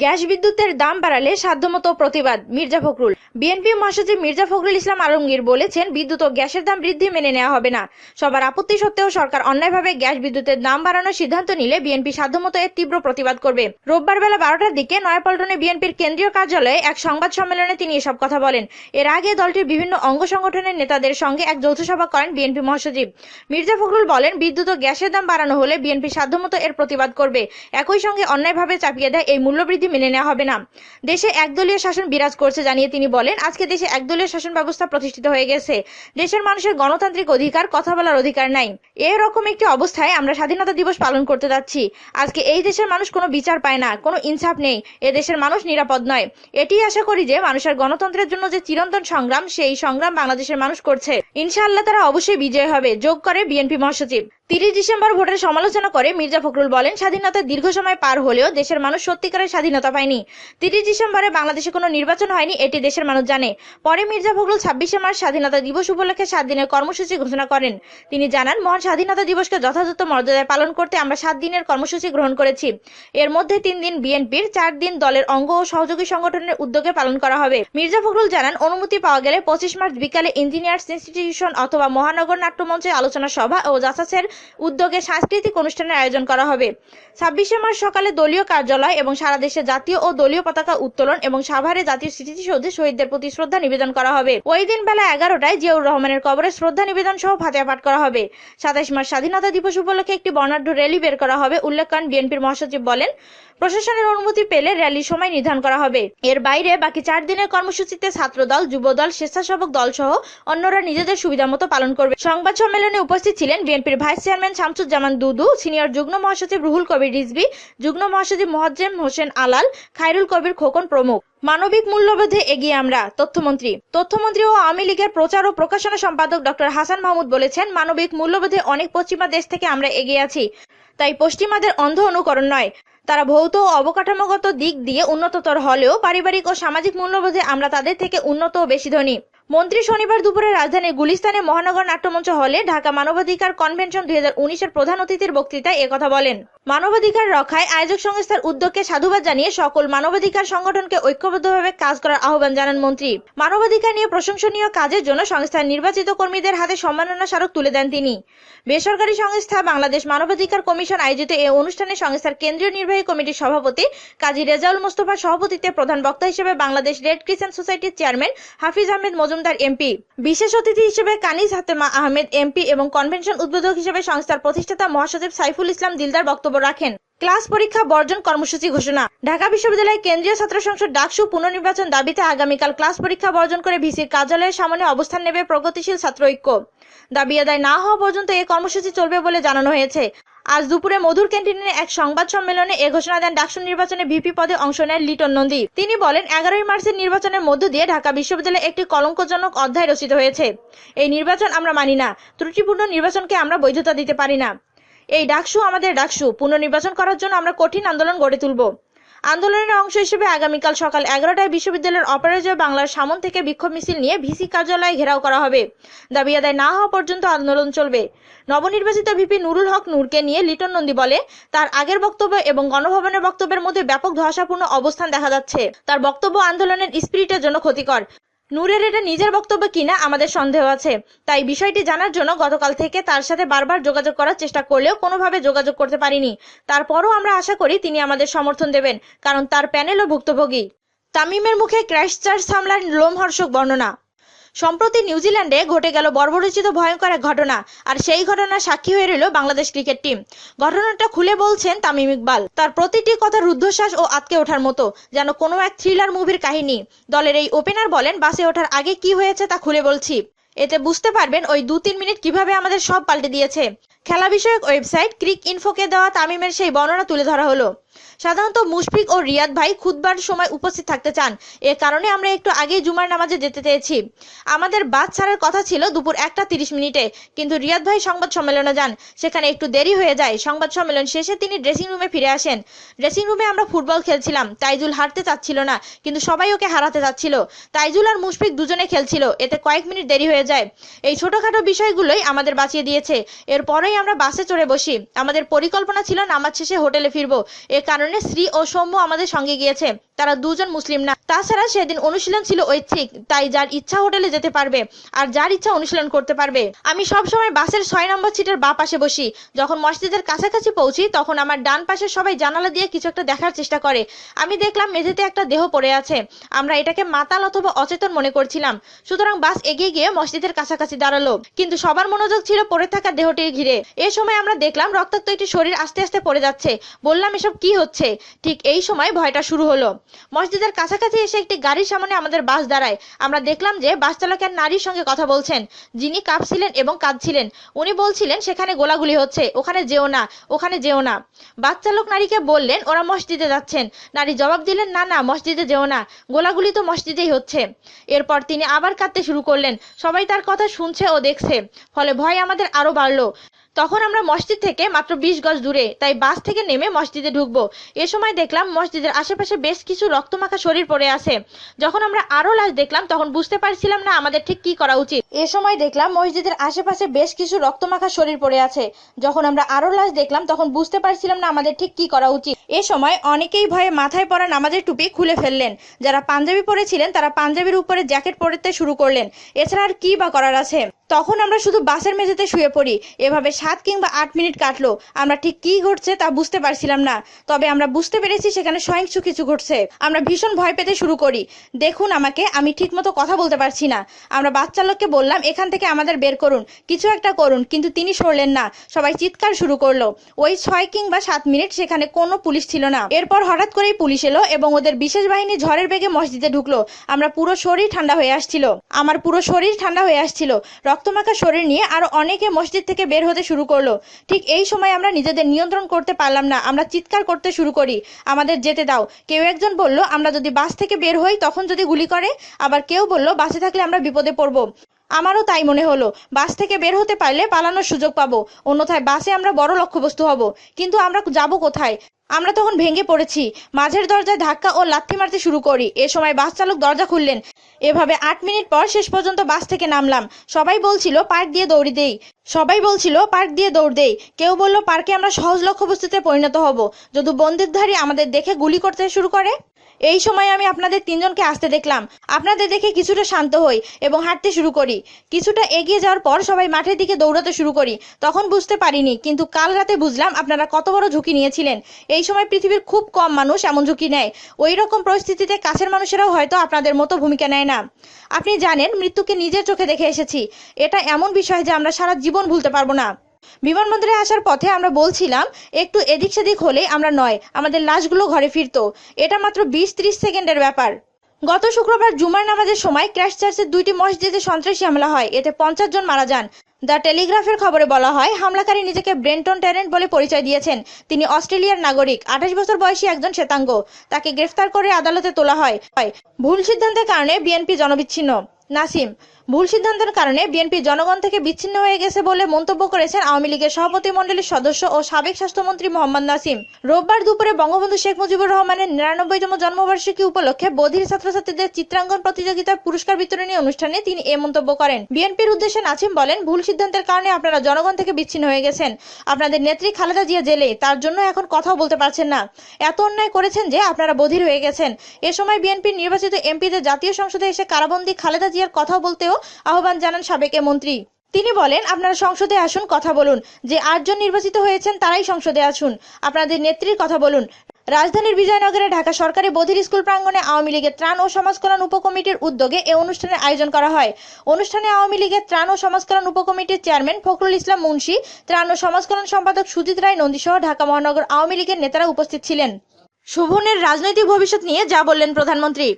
Gas বিদ্যুতের দাম বাড়ালে সাধ্যমতো প্রতিবাদ। মির্জা ফখরুল। বিএনপি মহাসচিব মির্জা ফখরুল ইসলাম আলমগীর বলেছেন, বিদ্যুৎ ও গ্যাসের দাম বৃদ্ধি মেনে নেওয়া হবে না। সবার আপত্তি সত্ত্বেও সরকার অন্যায়ভাবে গ্যাস বিদ্যুতের দাম বাড়ানোর সিদ্ধান্ত নিলে বিএনপি সাধ্যমতো এর তীব্র প্রতিবাদ করবে। রোববার বেলা 12টার দিকে নয়াপল্টনে বিএনপির কেন্দ্রীয় কার্যালয়ে এক সংবাদ সম্মেলনে তিনি এসব কথা বলেন। এর আগে দলটির বিভিন্ন অঙ্গ সংগঠনের নেতাদের সঙ্গে এক যৌথ সভা করেন বিএনপি মহাসচিব। মির্জা ফখরুল বলেন, বিদ্যুৎ ও গ্যাসের দাম বাড়ানো হলে বিএনপি সাধ্যমতো এর প্রতিবাদ করবে। একই সঙ্গে অন্যায়ভাবে চাপিয়ে দেয় এই মূল্যবৃদ্ধি মেনে নেওয়া হবে না। দেশে একদলীয় শাসন বিরাজ করছে জানিয়ে তিনি বলেন, আজকে দেশে একদলীয় শাসন ব্যবস্থা প্রতিষ্ঠিত হয়ে গেছে। দেশের মানুষের গণতান্ত্রিক অধিকার, কথা বলার অধিকার নাই। এরকম একটি অবস্থায় আমরা স্বাধীনতা দিবস পালন করতে যাচ্ছি। আজকে এই দেশের মানুষ কোনো বিচার পায় না, কোনো ইনসাফ নেই। এ দেশের মানুষ নিরাপদ নয়। এটি আশা করি যে মানুষের গণতন্ত্রের জন্য যে চিরন্তন সংগ্রাম, সেই সংগ্রাম বাংলাদেশের মানুষ করছে। ইনশাআল্লাহ তারা অবশ্যই বিজয় হবে, যোগ করে বিএনপি মহাসচিব। 30 ডিসেম্বর ভোটের সমালোচনা করে মির্জা ফখরুল বলেন, স্বাধীনতার দীর্ঘ সময় পার হলেও দেশের মানুষ সত্যিকারের স্বাধীনতা পায়নি। 30 ডিসেম্বরে বাংলাদেশে কোনো নির্বাচন হয়নি, এটি দেশের মানুষ জানে। পরে মির্জা ফখরুল 26শে মার্চ স্বাধীনতা দিবস উপলক্ষে 7 দিনের কর্মসূচি ঘোষণা করেন। তিনি জানান, মহান স্বাধীনতা দিবসকে যথাযথ মর্যাদায় পালন করতে আমরা 7 দিনের কর্মসূচি গ্রহণ করেছি। এর মধ্যে 3 দিন বিএনপির, 4 দিন দলের অঙ্গ ও সহযোগী সংগঠনের উদ্যোগে পালন করা হবে। মির্জা ফখরুল জানান, অনুমতি পাওয়া গেলে 25 মার্চ বিকালে ইঞ্জিনিয়ার্স ইনস্টিটিউশন অথবা মহানগর নাট্যমঞ্চে আলোচনা সভা ও জাসাসের উদ্যোগে সাংস্কৃতিক অনুষ্ঠানের আয়োজন করা হবে। 26শে মার্চ সকালে দলীয় কার্যালয় এবং সারা দেশে জাতীয় ও দলীয় পতাকা উত্তোলন এবং সাভারে জাতীয় স্মৃতিসৌধে শহীদদের প্রতি শ্রদ্ধা নিবেদন করা হবে। ওই দিন বেলা 11টায় জিয়াউর রহমানের কবরে শ্রদ্ধা নিবেদন সহ ফাতিহা পাঠ করা হবে। 27 মার্চ স্বাধীনতা দিবস উপলক্ষে একটি বর্ণাঢ্য র্যালি বের করা হবে। উল্লেখ করেন বিএনপির মহাসচিব বলেন, প্রশাসনের অনুমতি পেলে র্যালির সময় নির্ধারণ করা হবে। এর বাইরে বাকি 4 দিনের কর্মসূচিতে ছাত্রদল, যুবদল, স্বেচ্ছাসেবক দল সহ অন্যরা নিজেদের সুবিধা মতো পালন করবে। সংবাদ সম্মেলনে উপস্থিত ছিলেন বিএনপির ভাইস চেয়ারম্যান শামসুজ্জামান দুদু, সিনিয়র যুগ্ম মহাসচিব রুহুল কবির রিজভী, যুগ্ম মহাসচিব মোয়াজ্জেম হোসেন আলাল, খায়রুল কবির খোকন প্রমুখ। মানবিক মূল্যবোধে এগিয়ে আমরা। তথ্যমন্ত্রী ও আওয়ামী লীগের প্রচার ও প্রকাশনা সম্পাদক ডক্টর হাসান মাহমুদ বলেছেন, মানবিক মূল্যবোধে অনেক পশ্চিমা দেশ থেকে আমরা এগিয়ে আছি। তাই পশ্চিমাদের অন্ধ অনুকরণ নয়। তারা ভৌত ও অবকাঠামোগত দিক দিয়ে উন্নততর হলেও পারিবারিক ও সামাজিক মূল্যবোধে আমরা তাদের থেকে উন্নত ও বেশি ধনী। মন্ত্রী শনিবার দুপুরে রাজধানীর গুলিস্তানে মহানগর নাট্যমঞ্চ হলে ঢাকা মানবাধিকার কনভেনশন 2019-এর প্রধান অতিথির বক্তৃতায় একথা বলেন। মানবাধিকার রক্ষায় আয়োজক সংস্থার উদ্যোগকে সাধুবাদ জানিয়ে সকল মানবাধিকার সংগঠনকে ঐক্যবদ্ধভাবে কাজ করার আহ্বান জানান মন্ত্রী। মানবাধিকার নিয়ে প্রশংসনীয় কাজের জন্য সংস্থার নির্বাচিত কর্মীদের হাতে সম্মাননা স্মারক তুলে দেন তিনি। বেসরকারি সংস্থা বাংলাদেশ মানবাধিকার কমিশন আয়োজিত এই অনুষ্ঠানে সংস্থার কেন্দ্রীয় নির্বাহী কমিটির সভাপতি কাজী রেজাউল মোস্তফার সভাপতিত্বে প্রধান বক্তা হিসেবে বাংলাদেশ রেড ক্রিসেন্ট সোসাইটির চেয়ারম্যান হাফিজ আহমেদ মজুমদার এমপি, বিশেষ অতিথি হিসেবে কানিজ হাতেমা আহমেদ এমপি এবং কনভেনশন উদ্বোধক হিসেবে সংস্থার প্রতিষ্ঠাতা মহাসচিব সাইফুল ইসলাম দিলদার বক্তব্য রাখেন। ক্লাস পরীক্ষা বর্জন কর্মসূচি ঘোষণা। ঢাকা বিশ্ববিদ্যালয় কেন্দ্রীয় ছাত্র সংসদ ডাকসু পুনর্নির্বাচন দাবিতে আগামীকাল ক্লাস পরীক্ষা বর্জন করে ভিসির কার্যালয়ের সামনে অবস্থান নেবে প্রগতিশীল ছাত্র ঐক্য। দাবি আদায় না হওয়া পর্যন্ত এই কর্মসূচি চলবে বলে জানানো হয়েছে। আজ দুপুরে মধুর ক্যান্টিনে এক সংবাদ সম্মেলনে এ ঘোষণা দেন ডাকসু নির্বাচনে ভিপি পদে অংশ নেন লিটন নন্দী। তিনি বলেন, 11ই মার্চের নির্বাচনের মধ্য দিয়ে ঢাকা বিশ্ববিদ্যালয়ে একটি কলঙ্কজনক অধ্যায় রচিত হয়েছে। এই নির্বাচন আমরা মানি না। ত্রুটিপূর্ণ নির্বাচনকে আমরা বৈধতা দিতে পারি না। এই ডাকসু আমাদের ডাকসু। পুনর্নির্বাচন করার জন্য আমরা কঠিন আন্দোলন গড়ে তুলব। আন্দোলনের অংশ হিসেবে আগামীকাল সকাল 11টায় বিশ্ববিদ্যালয়ের অপরাজয় বাংলার সামন থেকে বিক্ষোভ মিছিল নিয়ে ভিসি কার্যালয়ে ঘেরাও করা হবে। দাবি আদায় না হওয়া পর্যন্ত আন্দোলন চলবে। নবনির্বাচিত ভিপি নুরুল হক নূরকে নিয়ে লিটন নন্দী বলে, তার আগের বক্তব্য এবং গণভবনের বক্তব্যের মধ্যে ব্যাপক ধোঁয়াশাপূর্ণ অবস্থান দেখা যাচ্ছে। তার বক্তব্য আন্দোলনের স্পিরিটের জন্য ক্ষতিকর। নূরের এটা নিজের বক্তব্য কিনা আমাদের সন্দেহ আছে। তাই বিষয়টি জানার জন্য গতকাল থেকে তার সাথে বারবার যোগাযোগ করার চেষ্টা করলেও কোনোভাবে যোগাযোগ করতে পারিনি। তারপরও আমরা আশা করি তিনি আমাদের সমর্থন দেবেন, কারণ তার প্যানেলও ভুক্তভোগী। তামিমের মুখে ক্রাইস্টচার্চ হামলার লোমহর্ষক বর্ণনা। সম্প্রতি নিউজিল্যান্ডে ঘটে গেল বর্বরচিত ভয়ঙ্কর এক ঘটনা, আর সেই ঘটনার সাক্ষী হয়ে রইল বাংলাদেশ ক্রিকেট টিম। ঘটনাটা খুলে বলছেন তামিম ইকবাল। তার প্রতিটি কথা রুদ্ধশ্বাস ও আটকে ওঠার মতো, যেন কোনো এক থ্রিলার মুভির কাহিনী। দলের এই ওপেনার বলেন, বাসে ওঠার আগে কি হয়েছে তা খুলে বলছি। এতে বুঝতে পারবেন ওই 2-3 মিনিট কিভাবে আমাদের সব পাল্টে দিয়েছে। খেলা বিষয়ক ওয়েবসাইট ক্রিক ইনফোকে দেওয়া তামিমের সেই বর্ণনা তুলে ধরা হলো। সাধারণত মুশফিক ও রিয়াদ ভাই খুতবার সময় উপস্থিত থাকতে চান। এ কারণে আমরা একটু আগেই জুমার নামাজে যেতে চেয়েছি। আমাদের বাস ছাড়ার কথা ছিল দুপুর 1টা 30 মিনিটে, কিন্তু রিয়াদ ভাই সংবাদ সম্মেলনে যান। সেখানে একটু দেরি হয়ে যায়। সংবাদ সম্মেলন শেষে তিনি ড্রেসিং রুমে ফিরে আসেন। ড্রেসিং রুমে আমরা ফুটবল খেলছিলাম। তাইজুল হারতে চাচ্ছিল না, কিন্তু সবাই ওকে হারাতে চাচ্ছিল। তাইজুল আর মুশফিক দুজনে খেলছিল, এতে কয়েক মিনিট দেরি হয়ে যায়। এই ছোটখাটো বিষয়গুলোই আমাদের বাঁচিয়ে দিয়েছে। এরপরেই আমরা বাসে চড়ে বসি। আমাদের পরিকল্পনা ছিল নামাজ শেষে হোটেলে ফিরবো। এ কারণে শ্রী ও সৌম্য আমাদের সঙ্গে গিয়েছে। তারা দুজন মুসলিম না। তাছাড়া সেদিন অনুশীলন ছিল ঐচ্ছিক, তাই যার ইচ্ছা হোটেলে যেতে পারবে আর যার ইচ্ছা অনুশীলন করতে পারবে। আমি সব সময় বাসের 6 নম্বর সিটের বাঁ পাশে বসি। যখন মসজিদের কাছাকাছি পৌঁছি তখন আমার ডান পাশে সবাই জানালা দিয়ে কিছু একটা দেখার চেষ্টা করে। আমি দেখলাম মেঝেতে একটা দেহ পড়ে আছে। আমরা এটাকে মাতাল অথবা অচেতন মনে করছিলাম। সুতরাং বাস এগিয়ে গিয়ে মসজিদের কাছাকাছি দাঁড়ালো, কিন্তু সবার মনোযোগ ছিল পড়ে থাকা দেহটির ঘিরে। এ সময় আমরা দেখলাম রক্তাক্ত একটি শরীর আস্তে আস্তে পড়ে যাচ্ছে। বললাম, এসব কি হচ্ছে? ঠিক এই সময় ভয়টা শুরু হলো। মসজিদের কাছাকাছি এসে একটি গাড়ির সামনে আমাদের বাস দাঁড়ায়। আমরা দেখলাম যে বাস চালক এক নারীর সঙ্গে কথা বলছেন, যিনি কাঁপছিলেন এবং কাঁদছিলেন। উনি বলছিলেন সেখানে গোলাগুলি হচ্ছে, ওখানে যেও না, ওখানে যেও না। বাস চালক নারীকে বললেন ওরা মসজিদে যাচ্ছেন। নারী জবাব দিলেন, না না, মসজিদে যেও না, গোলাগুলি তো মসজিদেই হচ্ছে। এরপর তিনি আবার কাঁদতে শুরু করলেন। সবাই তার কথা শুনছে ও দেখছে, ফলে ভয় আমাদের আরো বাড়লো। তখন আমরা মসজিদ থেকে মাত্র 20 গজ দূরে, তাই বাস থেকে নেমে মসজিদে ঢুকবো। এ সময় দেখলাম মসজিদের আশেপাশে বেশ কিছু রক্তমাখা শরীর পড়ে আছে। যখন আমরা আরো লাশ দেখলাম তখন বুঝতে পারছিলাম না আমাদের ঠিক কি করা উচিত। এ সময় দেখলাম মসজিদের আশেপাশে বেশ কিছু রক্তমাখা শরীর পড়ে আছে। যখন আমরা আরো লাশ দেখলাম তখন বুঝতে পারছিলাম না আমাদের ঠিক কি করা উচিত। এ সময় অনেকেই ভয়ে মাথায় পরা নামাজের টুপি খুলে ফেললেন। যারা পাঞ্জাবি পরেছিলেন তারা পাঞ্জাবির উপরে জ্যাকেট পরতে শুরু করলেন। এছাড়া আর কি বা করার আছে। তখন আমরা শুধু বাসের মেঝেতে শুয়ে পড়ি। এভাবে 7 কিংবা 8 মিনিট কাটলো। আমরা ঠিক কি ঘটছে তা বুঝতে পারছিলাম না, তবে আমরা বুঝতে পেরেছি সেখানে সহিংস কিছু ঘটছে। আমরা ভীষণ ভয় পেতে শুরু করি। দেখুন আমাকে, আমি ঠিক মতো কথা বলতে পারছি না। আমরা বাস চালককে বললাম এখান থেকে আমাদের বের করুন, কিছু একটা করুন, কিন্তু তিনি সরলেন না। সবাই চিৎকার শুরু করলো। ওই 6 কিংবা 7 মিনিট সেখানে কোনো পুলিশ ছিল না। এরপর হঠাৎ করেই পুলিশ এলো এবং ওদের বিশেষ বাহিনী ঝড়ের বেগে মসজিদে ঢুকলো। আমরা পুরো শরীর ঠান্ডা হয়ে আসছিল। আমার পুরো শরীর ঠান্ডা হয়ে আসছিল। রক্তমাখা শরীর নিয়ে আরো অনেকে মসজিদ থেকে বের হতে শুরু করলো। ঠিক এই সময় আমরা নিজেদের নিয়ন্ত্রণ করতে পারলাম না। আমরা চিৎকার করতে শুরু করি, আমাদের যেতে দাও। কেউ একজন বলল আমরা যদি বাস থেকে বের হই তখন যদি গুলি করে। আবার কেউ বলল বাসে থাকলে আমরা বিপদে পড়বো। আমারও তাই মনে হলো, বাস থেকে বের হতে পারলে পালানোর সুযোগ পাবো, অন্যথায় বাসে আমরা বড় লক্ষ্যবস্তু হব। কিন্তু আমরা যাব কোথায়? আমরা তখন ভেঙে পড়েছি। মাঝের দরজায় ধাক্কা ও লাথি মারতে শুরু করি। এ সময় বাস চালক দরজা খুললেন। এভাবে 8 মিনিট পর শেষ পর্যন্ত বাস থেকে নামলাম। সবাই বলছিল পার্ক দিয়ে দৌড় দেই। কেউ বলল পার্কে আমরা সহজ লক্ষ্যবস্তুতে পরিণত হব যদি বন্দুকধারী আমাদের দেখে গুলি করতে শুরু করে। এই সময় আমি আপনাদের 3 জনকে আসতে দেখলাম। আপনাদের দেখে কিছুটা শান্ত হই এবং হাঁটতে শুরু করি। কিছুটা এগিয়ে যাওয়ার পর সবাই মাঠের দিকে দৌড়াতে শুরু করি। তখন বুঝতে পারিনি, কিন্তু কাল রাতে বুঝলাম আপনারা কত বড় ঝুঁকি নিয়েছিলেন। এই সময় পৃথিবীর খুব কম মানুষ এমন ঝুঁকি নেয়। ওই রকম পরিস্থিতিতে কাছের মানুষেরাও হয়তো আপনাদের মতো ভূমিকা নেয় না। আপনি জানেন, মৃত্যুকে নিজের চোখে দেখে এসেছি। এটা এমন বিষয় যে আমরা সারা জীবন ভুলতে পারবো না। বিমানবন্দরে আসার পথে আমরা বলছিলাম একটু এদিক সেদিক হলে আমরা নয়, আমাদের লাশগুলো ঘরে ফিরতো। এটা মাত্র 20-30 সেকেন্ডের ব্যাপার। গত শুক্রবার জুমার নামাজের সময় ক্রাইস্টচার্চের 2টি মসজিদে সন্ত্রাসী হামলা হয়। এতে 50 জন মারা যান। দ্য টেলিগ্রাফের খবরে বলা হয় হামলাকারী নিজেকে ব্রেন্টন ট্যারেন্ট বলে পরিচয় দিয়েছেন। তিনি অস্ট্রেলিয়ার নাগরিক, 28 বছর বয়সী একজন শ্বেতাঙ্গ। তাকে গ্রেফতার করে আদালতে তোলা হয়। ভুল সিদ্ধান্তের কারণে বিএনপি জনবিচ্ছিন্ন। নাসিম, ভুল সিদ্ধান্তের কারণে বিএনপি জনগণ থেকে বিচ্ছিন্ন হয়ে গেছে বলে মন্তব্য করেছেন আওয়ামী লীগের সভাপতিমণ্ডলীর সদস্য ও সাবেক স্বাস্থ্যমন্ত্রী মোহাম্মদ নাসিম। রোববার দুপুরে বঙ্গবন্ধু শেখ মুজিবুর রহমানের 99তম জন্মবার্ষিকী উপলক্ষে বধির ছাত্রছাত্রীদের চিত্রাঙ্কন প্রতিযোগিতার পুরস্কার বিতরণী অনুষ্ঠানে তিনি এ মন্তব্য করেন। বিএনপির উদ্দেশ্যে নাসিম বলেন, ভুল সিদ্ধান্তের কারণে আপনারা জনগণ থেকে বিচ্ছিন্ন হয়ে গেছেন। আপনাদের নেত্রী খালেদা জিয়া জেলে, তার জন্য এখন কথাও বলতে পারছেন না। এত অন্যায় করেছেন যে আপনারা বধির হয়ে গেছেন। এ সময় বিএনপির নির্বাচিত এমপিদের জাতীয় সংসদে এসে কারাবন্দী খালেদা জিয়ার কথা বলতেও আহ্বান জানান সাবেক মন্ত্রী। তিনি বলেন, আপনারা সংসদে আসুন, কথা বলুন। যে 8 জন নির্বাচিত হয়েছেন তারাই সংসদে আসুন, আপনাদের নেত্রীর কথা বলুন। রাজধানীর বিজয়নগরে ঢাকা সরকারি বধির স্কুল প্রাঙ্গণে আওয়ামী লীগের ত্রাণ ও সমাজকল্যাণ উপকমিটির উদ্যোগে এ অনুষ্ঠানের আয়োজন করা হয়। অনুষ্ঠানে আওয়ামী লীগের ত্রাণ ও সমাজকল্যাণ উপকমিটির চেয়ারম্যান ফখরুল ইসলাম মুন্সি, ত্রাণ ও সমাজকল্যাণ সম্পাদক সুজিত রায় নন্দী সহ ঢাকা মহানগর আওয়ামী লীগের নেতারা উপস্থিত ছিলেন। শোভনের রাজনৈতিক ভবিষ্যৎ নিয়ে যা বললেন প্রধানমন্ত্রী।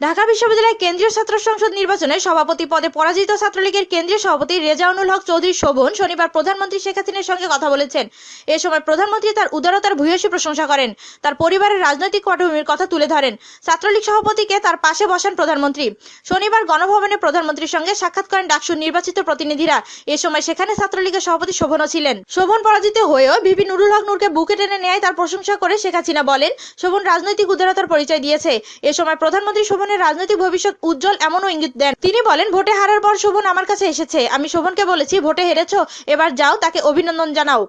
ঢাকা বিশ্ববিদ্যালয় কেন্দ্রীয় ছাত্র সংসদ নির্বাচনে সভাপতি পদে পরাজিত ছাত্রলীগের কেন্দ্রীয় সভাপতি রেজাউনুল হক চৌধুরী শোভন শনিবার প্রধানমন্ত্রী শেখ হাসিনার সঙ্গে কথা বলেছেন। এ সময় প্রধানমন্ত্রী তার উদারতার ভূয়সী প্রশংসা করেন। তার পরিবারের রাজনৈতিক পটভূমির কথা তুলে ধরেন। ছাত্রলীগ সভাপতিকে তার পাশে বসান প্রধানমন্ত্রী। শনিবার গণভবনে প্রধানমন্ত্রীর সঙ্গে সাক্ষাৎ করেন ডাকসুর নির্বাচিত প্রতিনিধিরা। এ সময় সেখানে ছাত্রলীগের সভাপতি শোভনও ছিলেন। শোভন পরাজিত হয়েও ভিপি নুরুল হক নূরকে বুকে টেনে নেয় তার প্রশংসা করে শেখ হাসিনা বলেন, শোভন রাজনৈতিক উদারতার পরিচয় দিয়েছে। এ সময় প্রধানমন্ত্রী শোভনের শোভনের রাজনৈতিক ভবিষ্যৎ উজ্জ্বল এমনও ইঙ্গিত দেন। তিনি বলেন, ভোটে হারার পর শোভন আমার কাছে এসেছে। আমি শোভনকে বলেছি, ভোটে হেরেছো, এবার যাও তাকে অভিনন্দন জানাও।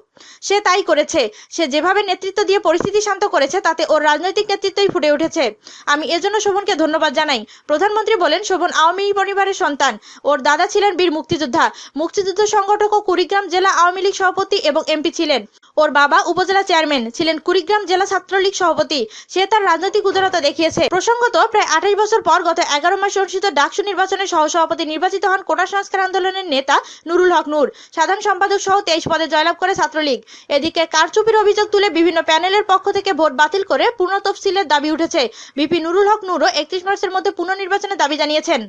সে তাই করেছে। সে যেভাবে নেতৃত্ব দিয়ে পরিস্থিতি শান্ত করেছে তাতে ওর রাজনৈতিক নেতৃত্বই ফুটে উঠেছে। আমি এজন্য শোভনকে ধন্যবাদ জানাই। প্রধানমন্ত্রী বলেন, শোভন আওয়ামী পরিবারের সন্তান। ওর দাদা ছিলেন বীর মুক্তিযোদ্ধা, মুক্তিযুদ্ধ সংগঠক ও কুড়িগ্রাম জেলা আওয়ামী লীগ সভাপতি এবং এমপি ছিলেন। ওর বাবা উপজেলা চেয়ারম্যান ছিলেন, কুড়িগ্রাম জেলা ছাত্রলীগ সভাপতি। সে তার রাজনৈতিক উদারতা দেখিয়েছে। প্রসঙ্গত, প্রায় 28 বছর পর গত 11 মাসে অনুষ্ঠিত ডাকসু নির্বাচনে সহসভাপতি নির্বাচিত হন কোটা সংস্কার আন্দোলনের নেতা নুরুল হক নূর। সাধারণ সম্পাদক সহ 23 পদে জয়লাভ করে ছাত্রলীগ। এদিকে কারচুপির অভিযোগ তুলে বিভিন্ন প্যানেলের পক্ষ থেকে ভোট বাতিল করে পুনঃ তফসিলের দাবি উঠেছে। ভিপি নুরুল হক নূরও 31 মার্চের মধ্যে পুনর্নির্বাচনের দাবি জানিয়েছেন।